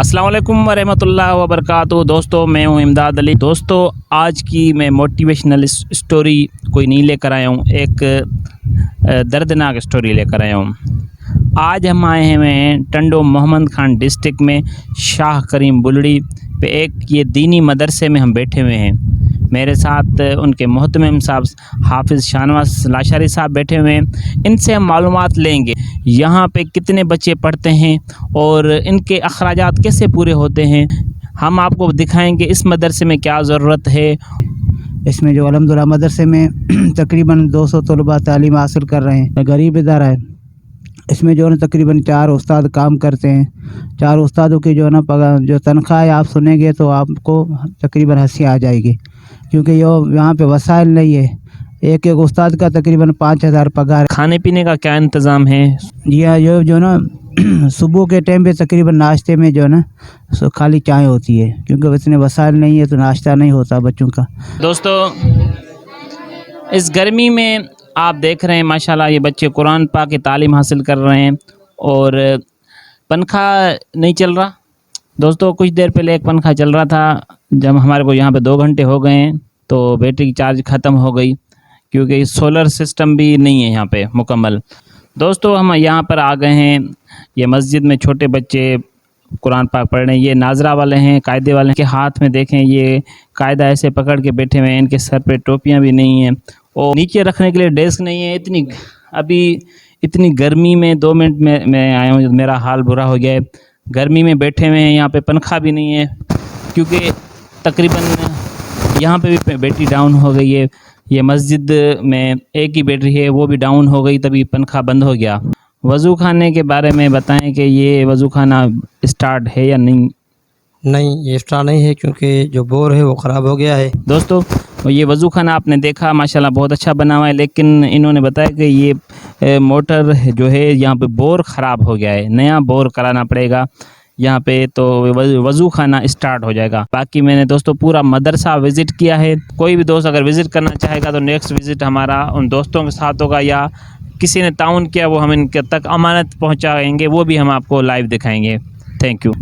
अस्सलाम वालेकुम वरहमतुल्लाहि वबरकातुहू। दोस्तों मैं हूं इमदाद अली। दोस्तों आज की मैं मोटिवेशनल स्टोरी कोई नहीं लेकर आया हूं, एक दर्दनाक स्टोरी लेकर आया हूं। आज हम आए हैं टंडो मोहम्मद खान डिस्ट्रिक्ट में शाह करीम बुलड़ी पे एक ये दीनी मदरसे में हम बैठे हुए हैं। मेरे साथ उनके मोहतमिम साहब हाफिज़ शाहनवाज लाशारी साहब बैठे हुए हैं। इनसे हम मालूमात लेंगे यहाँ पे कितने बच्चे पढ़ते हैं और इनके अखराजात कैसे पूरे होते हैं। हम आपको दिखाएंगे इस मदरसे में क्या ज़रूरत है। इसमें जो अल्हम्दुलिल्लाह मदरसे में तकरीबन 200 तलबा तालीम हासिल कर रहे हैं। गरीब इदारा है। इसमें जो है ना तकरीबन 4 उस्ताद काम करते हैं। 4 उस्तादों की जो है ना जो तनख्वाह है आप सुनेंगे तो आपको तकरीबन हंसी आ जाएगी, क्योंकि यहाँ पे वसाइल नहीं है। एक उस्ताद का तकरीबन 5000 पगार। खाने पीने का क्या इंतज़ाम है? जी हाँ, जो ना सुबह के टाइम पे तकरीबन नाश्ते में जो है ना सो खाली चाय होती है, क्योंकि इतने वसाइल नहीं है तो नाश्ता नहीं होता बच्चों का। दोस्तों इस गर्मी में आप देख रहे हैं माशाल्लाह ये बच्चे कुरान पाक की तालीम हासिल कर रहे हैं और पंखा नहीं चल रहा। दोस्तों कुछ देर पहले एक पंखा चल रहा था, जब हमारे को यहाँ पे 2 घंटे हो गए हैं तो बैटरी की चार्ज ख़त्म हो गई, क्योंकि सोलर सिस्टम भी नहीं है यहाँ पे मुकम्मल। दोस्तों हम यहाँ पर आ गए हैं, ये मस्जिद में छोटे बच्चे कुरान पाक पढ़ रहे हैं। ये नाजरा वाले हैं, कायदे वाले हैं। के हाथ में देखें ये कायदा ऐसे पकड़ के बैठे हुए हैं, इनके सर पे टोपियाँ भी नहीं हैं और नीचे रखने के लिए डेस्क नहीं है। इतनी गर्मी में 2 मिनट में मैं आया हूँ, मेरा हाल बुरा हो गया है। गर्मी में बैठे हुए हैं, यहाँ पे पंखा भी नहीं है, क्योंकि तकरीबन यहाँ पे भी बैटरी डाउन हो गई है। ये मस्जिद में एक ही बैटरी है, वो भी डाउन हो गई, तभी पंखा बंद हो गया। वज़ू खाने के बारे में बताएं कि ये वज़ू खाना स्टार्ट है या नहीं? नहीं, ये स्टार्ट नहीं है, क्योंकि जो बोर है वो ख़राब हो गया है। दोस्तों ये वज़ू खाना आपने देखा माशाल्लाह बहुत अच्छा बना हुआ है, लेकिन इन्होंने बताया कि ये मोटर जो है यहाँ पे बोर ख़राब हो गया है, नया बोर कराना पड़ेगा यहाँ पे, तो वज़ू खाना स्टार्ट हो जाएगा। बाकी मैंने दोस्तों पूरा मदरसा विज़िट किया है। कोई भी दोस्त अगर विज़िट करना चाहेगा तो नेक्स्ट विज़िट हमारा उन दोस्तों के साथ होगा, या किसी ने ताउन किया वो हम इनके तक अमानत पहुँचाएँगे, वो भी हम आपको लाइव दिखाएँगे। Thank you.